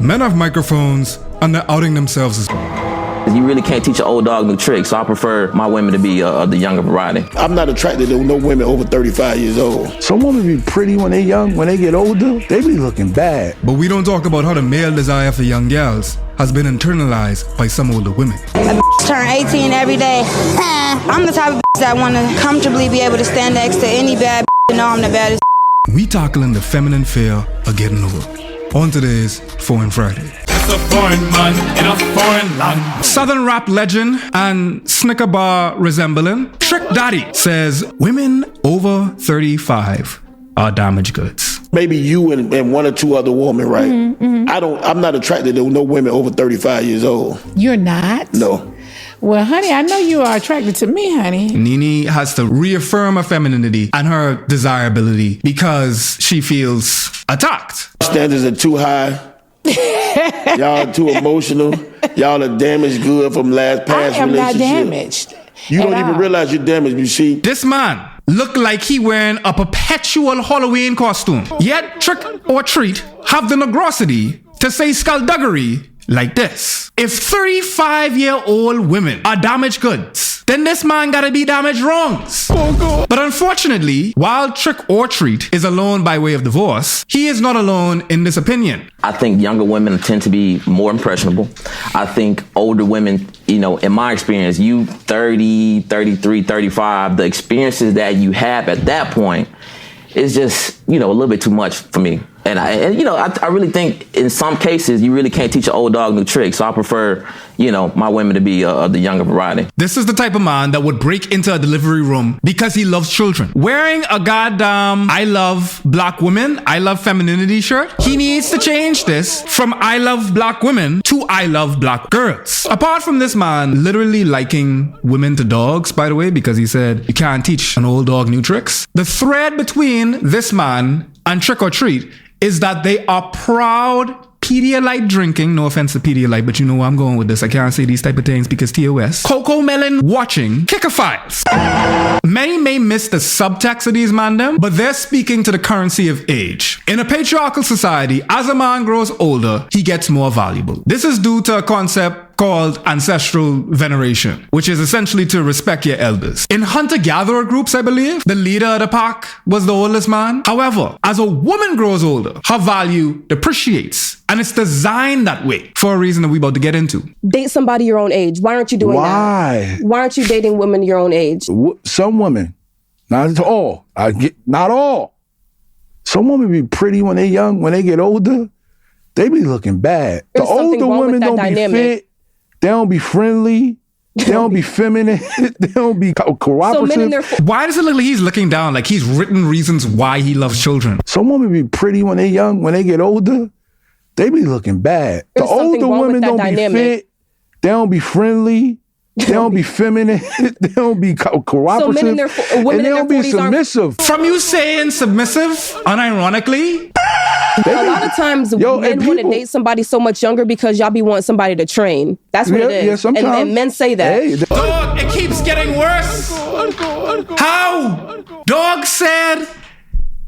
Men have microphones and they're outing themselves as You really can't teach an old dog new tricks, so I prefer my women to be the younger variety. I'm not attracted to no women over 35 years old. Some women be pretty when they young. When they get older, they be looking bad. But we don't talk about how the male desire for young gals has been internalized by some older women. A turn 18 every day. I'm the type of that want to comfortably be able to stand next to any bad and know I'm the baddest. We tackling the feminine fear of getting old. On today's Foreign Friday. It's a foreign man in a foreign land. Southern rap legend and Snicker bar resembling Trick Daddy says women over 35 are damaged goods. Maybe you and one or two other women, right? I'm not attracted to no women over 35 years old. You're not? No. Well, honey, I know you are attracted to me, honey. Nene has to reaffirm her femininity and her desirability because she feels attacked. Standards are too high. Y'all are too emotional. Y'all are damaged good from past relationship. I am not damaged. You don't even realize you're damaged, you see. This man look like he wearing a perpetual Halloween costume. Yet Trick or Treat have the negrosity to say skullduggery like this. If 35-year-old women are damaged goods, then this man gotta be damaged wrongs. Oh God. But unfortunately, while Trick or Treat is alone by way of divorce, he is not alone in this opinion. I think younger women tend to be more impressionable. I think older women, in my experience, you 30, 33, 35, the experiences that you have at that point is just, a little bit too much for me. And I really think in some cases you really can't teach an old dog new tricks. So I prefer, my women to be the younger variety. This is the type of man that would break into a delivery room because he loves children. Wearing a goddamn I love black women, I love femininity shirt. He needs to change this from I love black women to I love black girls. Apart from this man literally liking women to dogs, by the way, because he said you can't teach an old dog new tricks. The thread between this man and Trick or Treat is that they are proud Pedialyte drinking, no offense to Pedialyte, but you know where I'm going with this. I can't say these type of things because TOS. Coco Melon watching Kickaphiles. Many may miss the subtext of these mandem, but they're speaking to the currency of age. In a patriarchal society, as a man grows older, he gets more valuable. This is due to a concept called ancestral veneration, which is essentially to respect your elders. In hunter-gatherer groups, I believe, the leader of the pack was the oldest man. However, as a woman grows older, her value depreciates. And it's designed that way for a reason that we're about to get into. Date somebody your own age. Why aren't you doing that? Why aren't you dating women your own age? Some women, not all. Not all. Some women be pretty when they young. When they get older, they be looking bad. There's the older women don't dynamic. be fit. They don't be friendly. They don't be feminine. They don't be cooperative. Why does it look like he's looking down, like he's written reasons why he loves children? Some women be pretty when they young. When they get older, they be looking bad. There's the older women don't dynamic. be fit. They don't be friendly. They don't be feminine. They don't be cooperative. So women and they don't be submissive. From you saying submissive, unironically, a lot of times men want to date somebody so much younger because y'all be wanting somebody to train. That's what it is. Yeah, sometimes. And men say that. Dog, it keeps getting worse. How? Dog said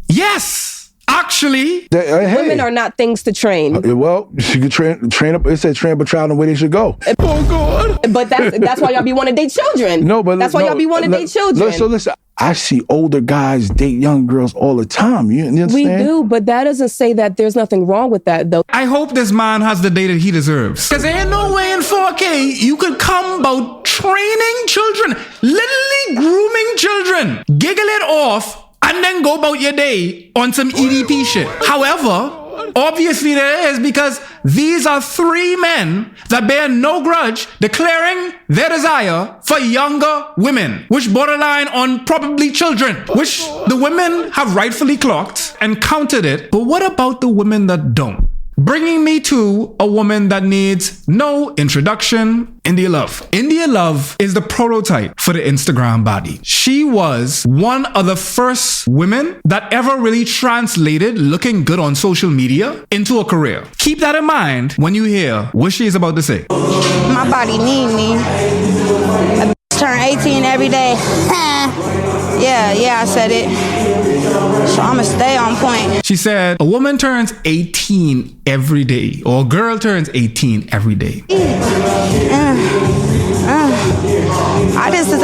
yes. Actually, women are not things to train. Well, she could train up. It said train up a child in the way they should go. Oh God! But that's why y'all be wanting to date children. That's why y'all be wanting to date children. So listen, I see older guys date young girls all the time. You understand? We do, but that doesn't say that there's nothing wrong with that, though. I hope this man has the data he deserves. Because there ain't no way in 4K you could come about training children, literally grooming children, giggle it off, and then go about your day on some EDP shit. However, obviously there is, because these are three men that bear no grudge declaring their desire for younger women, which borderline on probably children, which the women have rightfully clocked and counted it. But what about the women that don't? Bringing me to a woman that needs no introduction, India Love. India Love is the prototype for the Instagram body. She was one of the first women that ever really translated looking good on social media into a career. Keep that in mind when you hear what she is about to say. My body need me. A turn 18 every day. Yeah, I said it. So I'ma stay on point. She said, a woman turns 18 every day, or a girl turns 18 every day.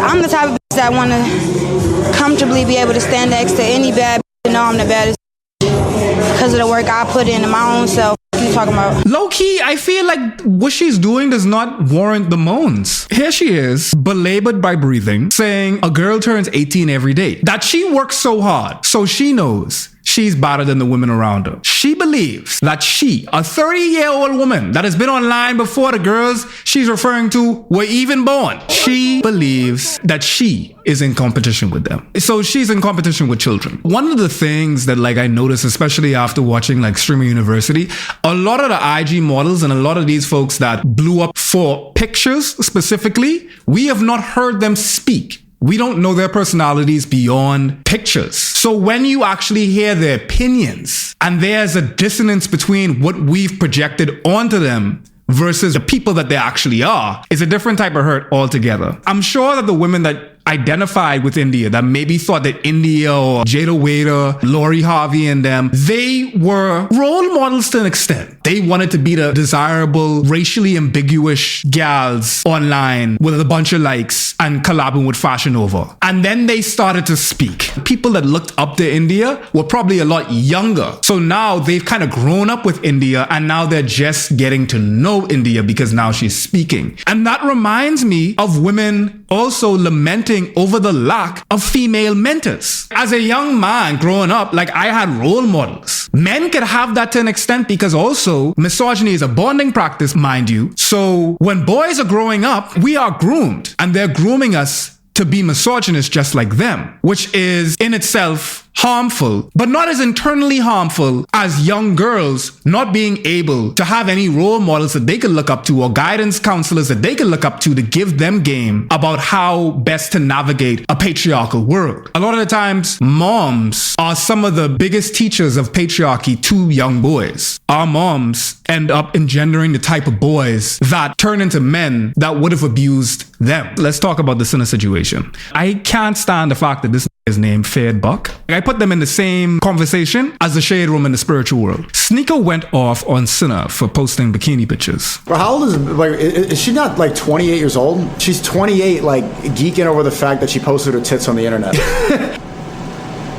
I'm the type of bitch that want to comfortably be able to stand next to any bad bitch and know I'm the baddest because of the work I put into my own self. What you talking about? Low key, I feel like what she's doing does not warrant the moans. Here she is, belabored by breathing, saying a girl turns 18 every day. That she works so hard, so she knows she's better than the women around her. She believes that she, a 30-year-old woman that has been online before the girls she's referring to were even born, she believes that she is in competition with them. So she's in competition with children. One of the things that I noticed, especially after watching Streamer University, a lot of the IG models and a lot of these folks that blew up for pictures specifically, we have not heard them speak. We don't know their personalities beyond pictures. So when you actually hear their opinions and there's a dissonance between what we've projected onto them versus the people that they actually are, it's a different type of hurt altogether. I'm sure that the women that identified with India, that maybe thought that India or Jada Waiter, Lori Harvey and them, they were role models to an extent. They wanted to be the desirable, racially ambiguous gals online with a bunch of likes and collabing with Fashion Nova. And then they started to speak. People that looked up to India were probably a lot younger. So now they've kind of grown up with India and now they're just getting to know India because now she's speaking. And that reminds me of women also lamenting over the lack of female mentors. As a young man growing up, I had role models. Men could have that to an extent because also misogyny is a bonding practice, mind you. So when boys are growing up, we are groomed and they're grooming us to be misogynist just like them, which is in itself harmful, but not as internally harmful as young girls not being able to have any role models that they can look up to or guidance counselors that they can look up to give them game about how best to navigate a patriarchal world. A lot of the times, moms are some of the biggest teachers of patriarchy to young boys. Our moms end up engendering the type of boys that turn into men that would have abused them. Let's talk about the Sinner situation. I can't stand the fact that this is named Fade Buck. I put them in the same conversation as the Shade Room in the spiritual world. Sneeko went off on Sinner for posting bikini pictures. Bro, how old is she not 28 years old? She's 28, geeking over the fact that she posted her tits on the internet.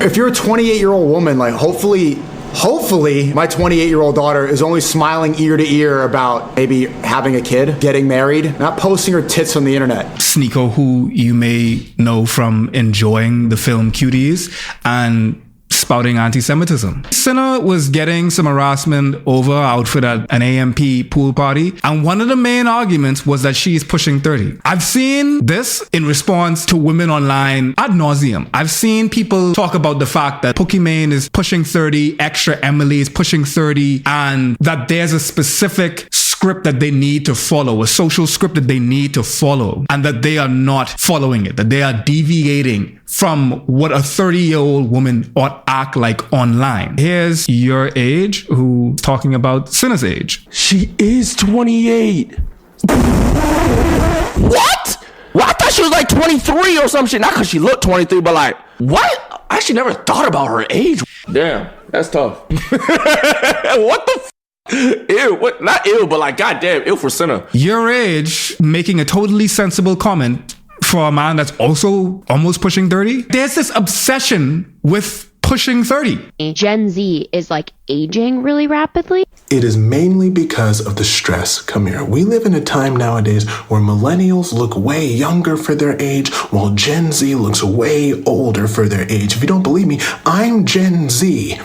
If you're a 28-year-old woman, hopefully my 28-year-old daughter is only smiling ear to ear about maybe having a kid, getting married, not posting her tits on the internet. Sneeko, who you may know from enjoying the film Cuties and spouting anti-Semitism. Sinner was getting some harassment over her outfit at an AMP pool party, and one of the main arguments was that she's pushing 30. I've seen this in response to women online ad nauseum. I've seen people talk about the fact that Pokimane is pushing 30, Extra Emily is pushing 30, and that there's a specific script that they need to follow, a social script that they need to follow, and that they are not following it, that they are deviating from what a 30-year-old woman ought act like online. Here's your age who's talking about Sinner's age. She is 28. What? Well, I thought she was 23 or some shit. Not because she looked 23, but what? I actually never thought about her age. Damn, that's tough. What the ew, what? Not ew, but goddamn, ew for Sinner. Your age making a totally sensible comment for a man that's also almost pushing 30. There's this obsession with pushing 30. Gen Z is aging really rapidly. It is mainly because of the stress. Come here. We live in a time nowadays where millennials look way younger for their age, while Gen Z looks way older for their age. If you don't believe me, I'm Gen Z.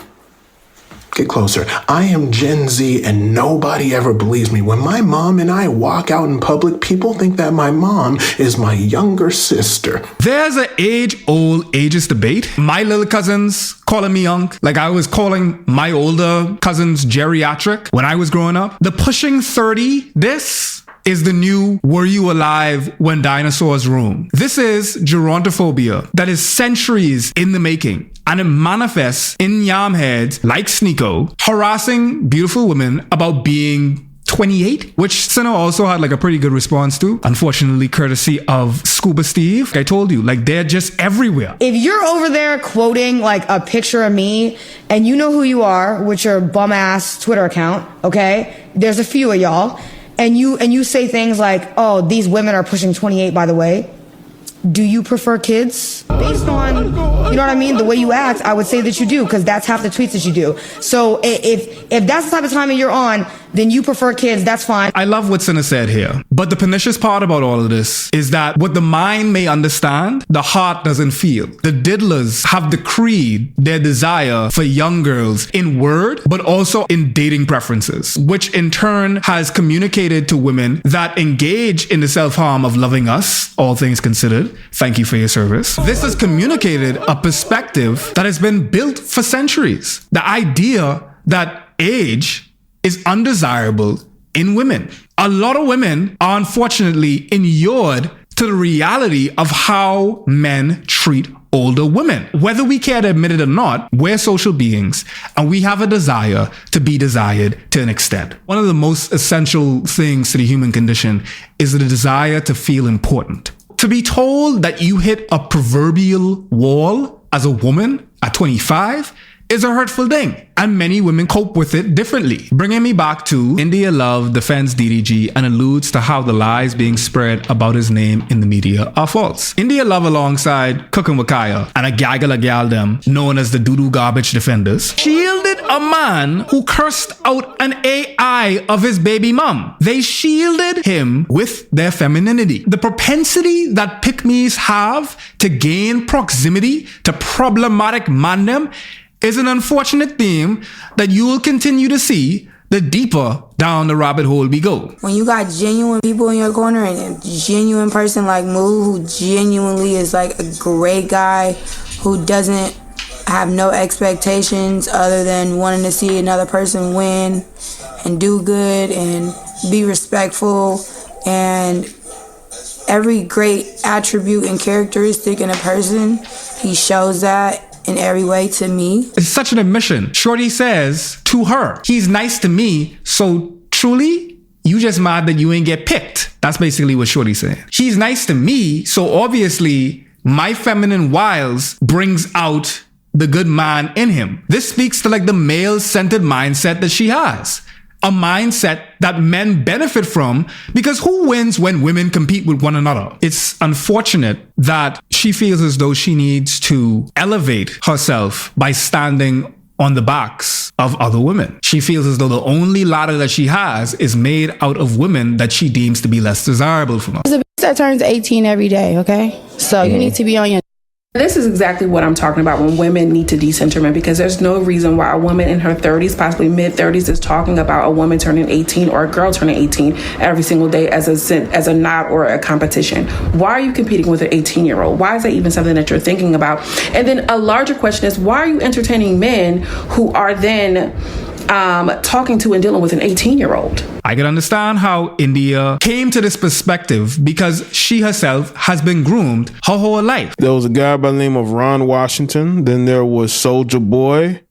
Get closer. I am Gen Z and nobody ever believes me. When my mom and I walk out in public, people think that my mom is my younger sister. There's an age-old ageist debate. My little cousins calling me young, I was calling my older cousins geriatric when I was growing up. The pushing 30, this is the new were you alive when dinosaurs roamed. This is gerontophobia that is centuries in the making. And it manifests in yam heads like Sneeko harassing beautiful women about being 28, which Sinner also had like a pretty good response to. Unfortunately, courtesy of Scuba Steve. I told you, like, they're just everywhere. If you're over there quoting like a picture of me and you know who you are with your bum ass Twitter account, okay? There's a few of y'all, and you say things like, oh, these women are pushing 28, by the way. Do you prefer kids? Based on, you know what I mean, the way you act, I would say that you do, because that's half the tweets that you do. So if that's the type of timing you're on, then you prefer kids, that's fine. I love what Sinner said here. But the pernicious part about all of this is that what the mind may understand, the heart doesn't feel. The diddlers have decreed their desire for young girls in word, but also in dating preferences, which in turn has communicated to women that engage in the self-harm of loving us, all things considered. Thank you for your service. This has communicated a perspective that has been built for centuries. The idea that age is undesirable in women. A lot of women are unfortunately inured to the reality of how men treat older women. Whether we care to admit it or not, we're social beings and we have a desire to be desired to an extent. One of the most essential things to the human condition is the desire to feel important. To be told that you hit a proverbial wall as a woman at 25 is a hurtful thing, and many women cope with it differently. Bringing me back to India Love defends DDG and alludes to how the lies being spread about his name in the media are false. India Love, alongside Cookin' with Kaya and a gaggle of galdem known as the doo-doo garbage defenders, shielded a man who cursed out an AI of his baby mom. They shielded him with their femininity. The propensity that pick-me's have to gain proximity to problematic mandem is an unfortunate theme that you will continue to see the deeper down the rabbit hole we go. When you got genuine people in your corner and a genuine person like Moo, who genuinely is like a great guy, who doesn't have no expectations other than wanting to see another person win and do good and be respectful, and every great attribute and characteristic in a person, he shows that in every way to me. It's such an admission. Shorty says to her, he's nice to me, so truly, you just mad that you ain't get picked. That's basically what Shorty's saying. He's nice to me, so obviously, my feminine wiles brings out the good man in him. This speaks to like the male-centered mindset that she has. A mindset that men benefit from, because who wins when women compete with one another? It's unfortunate that she feels as though she needs to elevate herself by standing on the backs of other women. She feels as though the only ladder that she has is made out of women that she deems to be less desirable from her. There's a bitch that turns 18 every day, okay? So you need to be on your... This is exactly what I'm talking about when women need to decenter men, because there's no reason why a woman in her 30s, possibly mid-30s, is talking about a woman turning 18 or a girl turning 18 every single day as a nod or a competition. Why are you competing with an 18-year-old? Why is that even something that you're thinking about? And then a larger question is, why are you entertaining men who are then talking to and dealing with an 18-year-old? I can understand how India came to this perspective because she herself has been groomed her whole life. There was a guy by the name of Ron Washington. Then there was Soulja Boy.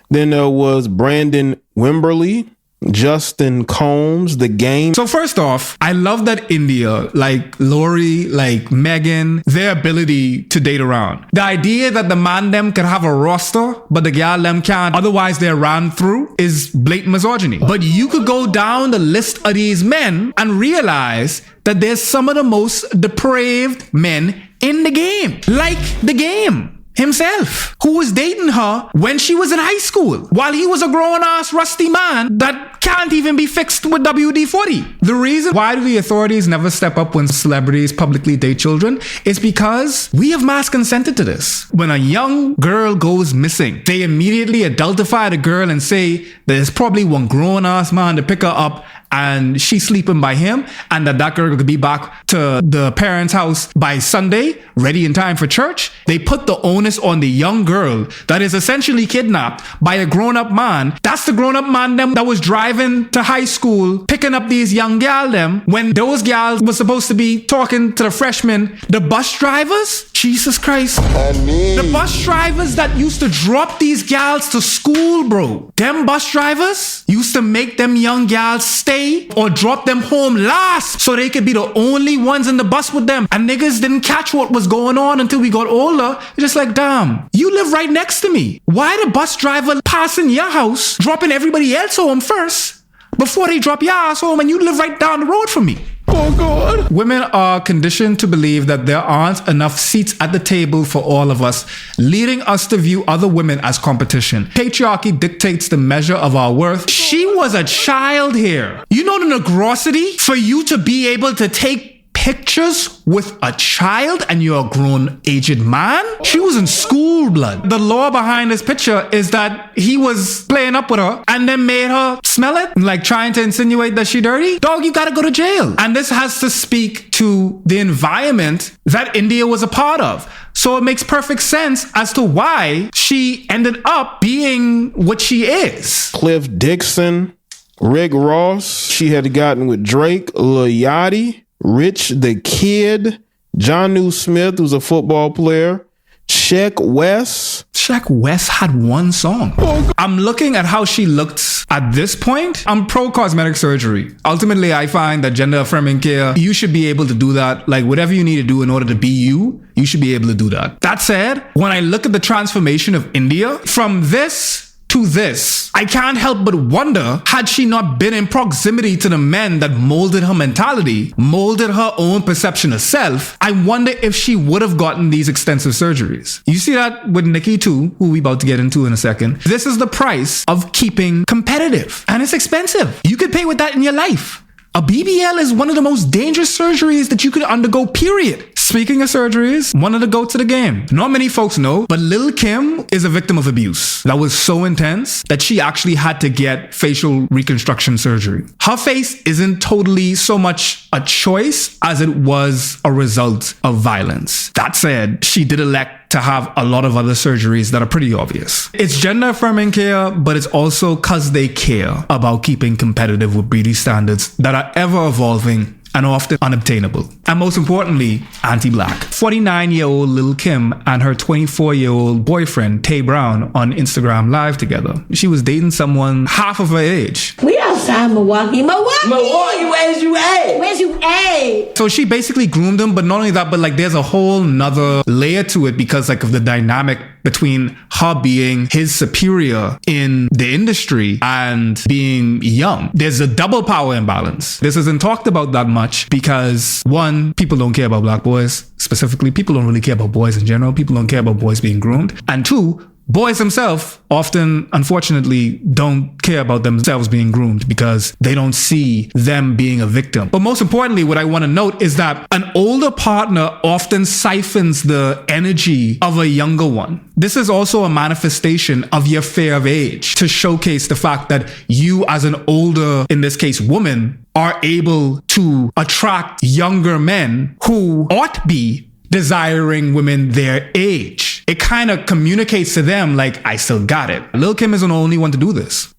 Then there was Brandon Wimberly, Justin Combs, The Game. So first off, I love that India, like Lori, like Megan, their ability to date around. The idea that the man them can have a roster, but the gal them can't, otherwise they're ran through, is blatant misogyny. But you could go down the list of these men and realize that there's some of the most depraved men in the game. Like The Game himself, who was dating her when she was in high school, while he was a grown-ass rusty man that can't even be fixed with WD-40. The reason why do the authorities never step up when celebrities publicly date children is because we have mass consented to this. When a young girl goes missing, they immediately adultify the girl and say there's probably one grown-ass man to pick her up and she's sleeping by him, and that girl could be back to the parents' house by Sunday, ready in time for church. They put the onus on the young girl that is essentially kidnapped by a grown-up man. That's the grown-up man them that was driving to high school, picking up these young gal them, when those gals were supposed to be talking to the freshmen. The bus drivers? Jesus Christ. The bus drivers that used to drop these gals to school, bro. Them bus drivers used to make them young gals stay stay or drop them home last so they could be the only ones in the bus with them. And niggas didn't catch what was going on until we got older. It's just like, damn, you live right next to me. Why the bus driver passing your house, dropping everybody else home first before they drop your ass home, and you live right down the road from me? Oh God. Women are conditioned to believe that there aren't enough seats at the table for all of us, leading us to view other women as competition. Patriarchy dictates the measure of our worth. She was a child here. You know the negrosity for you to be able to take pictures with a child and you're a grown aged man? She was in school, blood. The law behind this picture is that he was playing up with her and then made her smell it, like trying to insinuate that she dirty. Dog, you gotta go to jail. And this has to speak to the environment that India was a part of. So it makes perfect sense as to why she ended up being what she is. Cliff Dixon, Rick Ross, she had gotten with Drake, Lil Yachty, Rich the Kid, Jonnu Smith was a football player, Sheck West. Sheck West had one song. I'm looking at how she looked at this point. I'm pro cosmetic surgery. Ultimately, I find that gender affirming care, you should be able to do that. Like whatever you need to do in order to be you, you should be able to do that. That said, when I look at the transformation of India from this to this, I can't help but wonder, had she not been in proximity to the men that molded her mentality, molded her own perception of self, I wonder if she would have gotten these extensive surgeries. You see that with Nicki too, who we about to get into in a second. This is the price of keeping competitive, and it's expensive. You could pay with that in your life. A BBL is one of the most dangerous surgeries that you could undergo, period. Speaking of surgeries, one of the goats of the game. Not many folks know, but Lil Kim is a victim of abuse that was so intense that she actually had to get facial reconstruction surgery. Her face isn't totally so much a choice as it was a result of violence. That said, she did elect to have a lot of other surgeries that are pretty obvious. It's gender affirming care, but it's also because they care about keeping competitive with beauty standards that are ever evolving and often unobtainable. And most importantly, anti-black. 49-year-old Lil Kim and her 24-year-old boyfriend, Tay Brown, on Instagram Live together. She was dating someone half of her age. We outside Milwaukee. Milwaukee, where's you at? Where's you at? So she basically groomed him, but not only that, but like there's a whole nother layer to it because like of the dynamic between her being his superior in the industry and being young. There's a double power imbalance. This isn't talked about that much because one, people don't care about black boys. Specifically, people don't really care about boys in general. People don't care about boys being groomed. And two, boys themselves often, unfortunately, don't care about themselves being groomed because they don't see them being a victim. But most importantly, what I want to note is that an older partner often siphons the energy of a younger one. This is also a manifestation of your fear of age to showcase the fact that you as an older, in this case, woman, are able to attract younger men who ought be desiring women their age. It kind of communicates to them like, I still got it. Lil Kim isn't the only one to do this.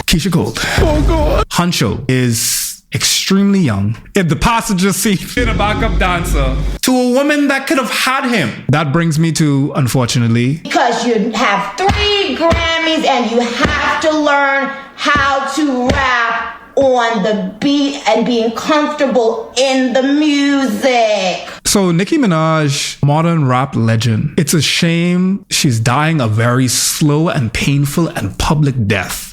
Keisha Cole. Oh God. Huncho is extremely young in the passenger seat in a backup dancer to a woman that could have had him. That brings me to, unfortunately, because you have 3 Grammys and you have to learn how to rap on the beat and being comfortable in the music. So Nicki Minaj, modern rap legend. It's a shame she's dying a very slow and painful and public death.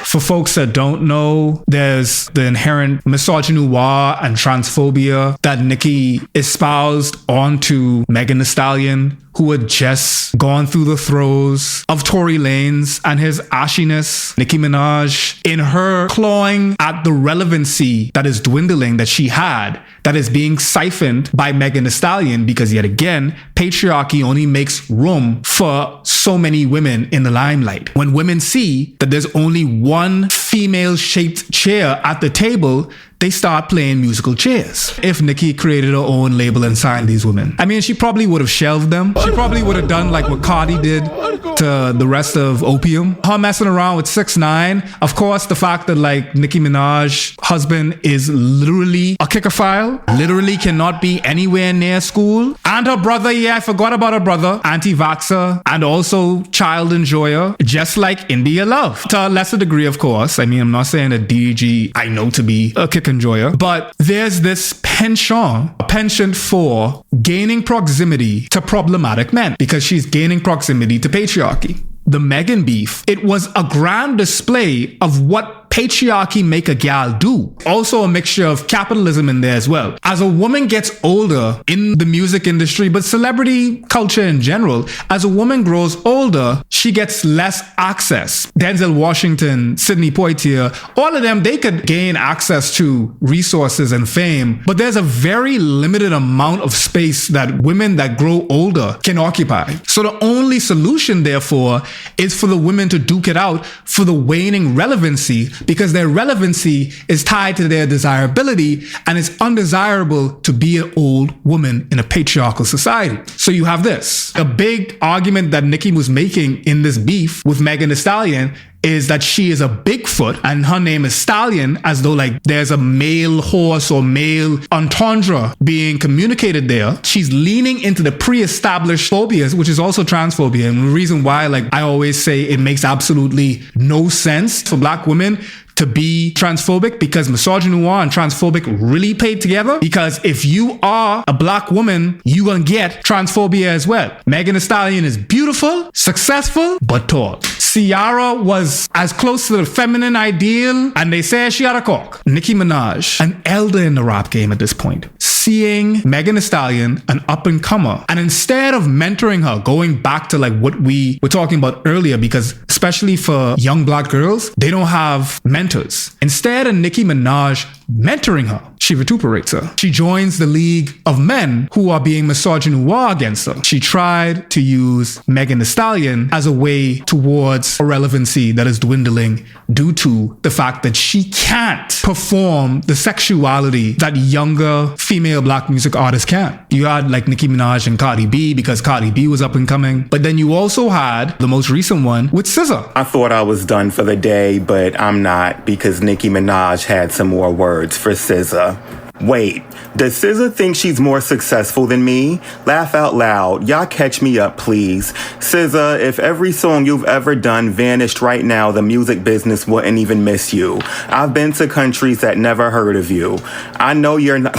For folks that don't know, there's the inherent misogynoir and transphobia that Nicki espoused onto Megan Thee Stallion, who had just gone through the throes of Tory Lanez and his ashiness. Nicki Minaj, in her clawing at the relevancy that is dwindling that she had, that is being siphoned by Megan Thee Stallion, because yet again, patriarchy only makes room for so many women in the limelight. When women see that there's only one female-shaped chair at the table, they start playing musical chairs. If Nicki created her own label and signed these women, I mean, she probably would have shelved them. She probably would have done like what Cardi did to the rest of Opium. Her messing around with 6ix9ine. Of course, the fact that like Nicki Minaj's husband is literally a kickophile, literally cannot be anywhere near school. And her brother, I forgot about her brother, anti-vaxxer and also child enjoyer, just like India Love. To a lesser degree, of course. I mean, I'm not saying that DG I know to be a kick enjoyer, but there's this penchant for gaining proximity to problematic men because she's gaining proximity to patriarchy. The Megan beef, it was a grand display of what patriarchy make a gal do. Also a mixture of capitalism in there as well. As a woman gets older in the music industry, but celebrity culture in general, as a woman grows older, she gets less access. Denzel Washington, Sidney Poitier, all of them, they could gain access to resources and fame, but there's a very limited amount of space that women that grow older can occupy. So the only solution, therefore, is for the women to duke it out for the waning relevancy, because their relevancy is tied to their desirability, and it's undesirable to be an old woman in a patriarchal society. So you have this. A big argument that Nicki was making in this beef with Megan Thee Stallion is that she is a Bigfoot and her name is Stallion, as though like there's a male horse or male entendre being communicated there. She's leaning into the pre-established phobias, which is also transphobia. And the reason why, like I always say, it makes absolutely no sense for Black women to be transphobic, because misogynoir and transphobic really played together. Because if you are a Black woman, you're gonna get transphobia as well. Megan Thee Stallion is beautiful, successful, but tall. Ciara was as close to the feminine ideal, and they say she had a cock. Nicki Minaj, an elder in the rap game at this point, seeing Megan Thee Stallion, an up-and-comer, and instead of mentoring her, going back to like what we were talking about earlier, because especially for young Black girls, they don't have mentors. Instead of Nicki Minaj mentoring her, she vituperates her. She joins the league of men who are being misogynoir against her. She tried to use Megan Thee Stallion as a way towards a relevancy that is dwindling due to the fact that she can't perform the sexuality that younger female Black music artists can. You had like Nicki Minaj and Cardi B because Cardi B was up and coming, but then you also had the most recent one with SZA. I thought I was done for the day, but I'm not, because Nicki Minaj had some more words for SZA. Wait, does SZA think she's more successful than me? Laugh out loud. Y'all catch me up, please. SZA, if every song you've ever done vanished right now, the music business wouldn't even miss you. I've been to countries that never heard of you. I know you're not...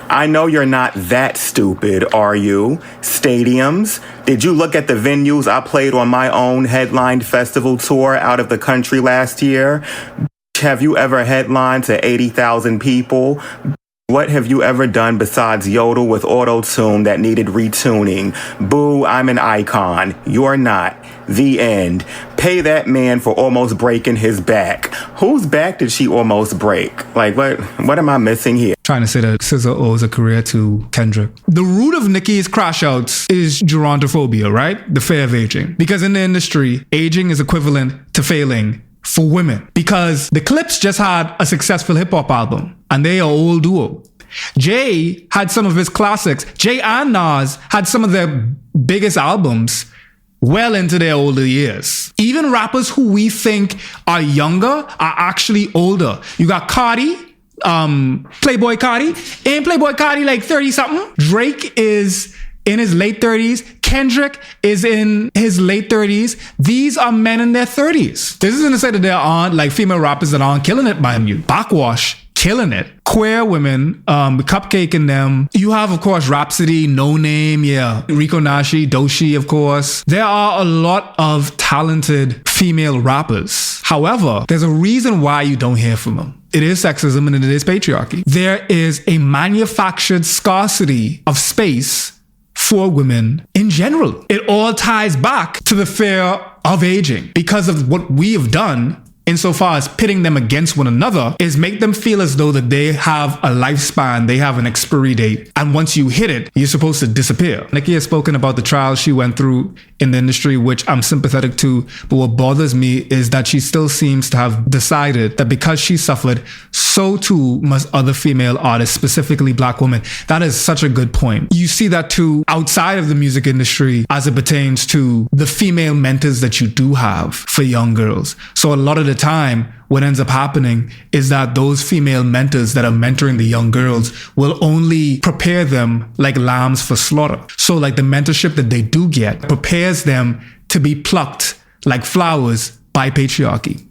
I know you're not that stupid, are you? Stadiums? Did you look at the venues I played on my own headlined festival tour out of the country last year? Have you ever headlined to 80,000 people? What have you ever done besides yodel with auto-tune that needed retuning? Boo, I'm an icon. You're not. The end. Pay that man for almost breaking his back. Whose back did she almost break? Like, what am I missing here? Trying to say that SZA owes a career to Kendrick. The root of Nicki's crash outs is gerontophobia, right? The fear of aging. Because in the industry, aging is equivalent to failing for women, because the Clips just had a successful hip-hop album and they are old duo. Jay had some of his classics. Jay and Nas had some of their biggest albums well into their older years. Even rappers who we think are younger are actually older. You got Cardi, Playboy Cardi, and Playboy Cardi like 30 something. Drake is in his late 30s. Kendrick is in his late 30s. These are men in their 30s. This isn't to say that there aren't like female rappers that aren't killing it, mind you. Backwash, killing it. Queer women, Cupcake in them. You have, of course, Rhapsody, No Name, yeah. Rico Nashi, Doshi, of course. There are a lot of talented female rappers. However, there's a reason why you don't hear from them. It is sexism and it is patriarchy. There is a manufactured scarcity of space for women in general. It all ties back to the fear of aging because of what we have done insofar as pitting them against one another, is make them feel as though that they have a lifespan, they have an expiry date, and once you hit it, you're supposed to disappear. Nicki has spoken about the trials she went through in the industry, which I'm sympathetic to, but what bothers me is that she still seems to have decided that because she suffered, so too must other female artists, specifically black women. That is such a good point. You see that too outside of the music industry as it pertains to the female mentors that you do have for young girls. So a lot of the time, what ends up happening is that those female mentors that are mentoring the young girls will only prepare them like lambs for slaughter. So like the mentorship that they do get prepares them to be plucked like flowers by patriarchy.